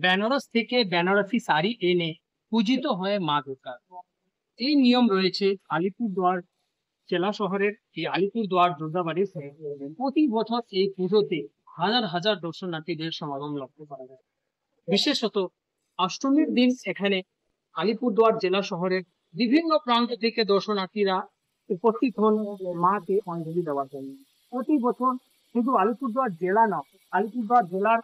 বেনারস থেকে বেনারসি শাড়ি এনে পূজিত হয় মা দুর্গা। এই নিয়ম রয়েছে আলিপুরদুয়ার জেলা শহরের এই আলিপুরদুয়ার দুর্গাবাড়ির। প্রতি বছর এই পুজোতে হাজার হাজার দর্শনার্থীদের সমাগম লক্ষ্য করা যায়। বিশেষত অষ্টমীর দিন এখানে আলিপুরদুয়ার জেলা শহরের বিভিন্ন প্রান্ত থেকে দর্শনার্থীরা উপস্থিত হন মাকে অঞ্জলি দেওয়ার জন্য। প্রতি বছর শুধু আলিপুরদুয়ার জেলা নয়, আলিপুরদুয়ার জেলার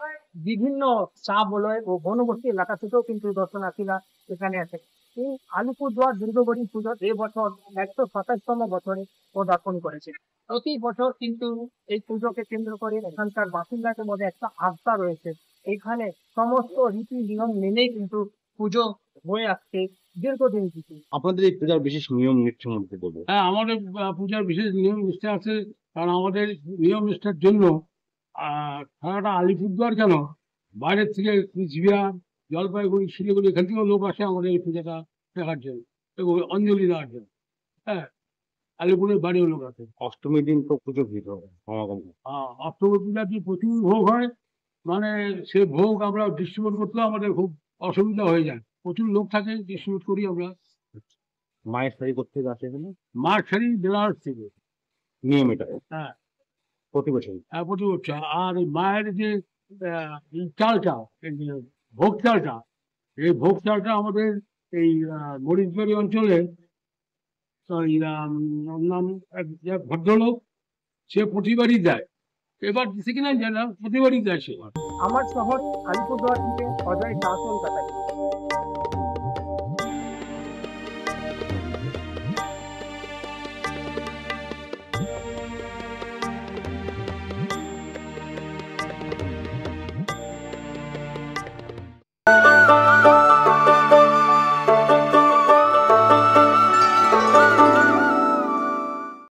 বিভিন্ন চা বলয় ও বনবর্তী এলাকা থেকেও কিন্তু দর্শনার্থীরা এখানে আসে। এই আলিপুরদুয়ার দুর্গাবাড়ি পুজো এবছর ১২৭তম বছরে পদার্পণ করেছে। প্রতি বছর কিন্তু এই পুজোকে কেন্দ্র করে এখানকার বাসিন্দাদের মধ্যে একটা আস্থা রয়েছে। এখানে সমস্ত রীতি নিয়ম মেনেই কিন্তু পুজো হয়ে আসছে দীর্ঘদিন থেকে। আপনাদের এই পূজার বিশেষ নিয়ম নিষ্ঠার মধ্যে বলবো। হ্যাঁ, আমাদের পূজার বিশেষ নিয়ম নিষ্ঠা আছে। কারণ আমাদের নিয়ম নিষ্ঠার জন্য সারাটা আলিপুরদুয়ার কেন, বাইরের থেকে কুচবিহার, জলপাইগুড়ি, শিলিগুড়ি এখান থেকেও লোক আসে আমাদের এই পূজাটা দেখার জন্য এবং অঞ্জলি দেওয়ার জন্য। হ্যাঁ, আলিপুরের বাড়িও লোক আছে। অষ্টমীর দিন তো পুজো ভিড় হবে, সমাগম হয়। অষ্টমী পূজার যে প্রচুর ভোগ হয়, মানে সে ভোগ আমরা ডিস্ট্রিবিউট করতেও আমাদের খুব অসুবিধা হয়ে যায়। প্রচুর লোক থাকে, ডিস্ট্রিবিউট করি আমরা। মায়ের শাড়ি করতে আসে এখানে মার শাড়ি বেনারস থেকে। নিয়ম এটা হ্যাঁ, প্রতি বছর। প্রতি বছর। আর এই মায়ের যে এই চালটা, এই যে ভোগ চালটা, এই ভোগ চালটা আমাদের এই মরিচবাড়ি অঞ্চলে ওর নাম এক ভদ্রলোক, সে প্রতিবারই দেয়। এবার দিছে কিনা জানা, প্রতিবারই দেয় সে। আমার শহর আলিপুরদুয়ার থেকে অজয় দাস কলকাতায়।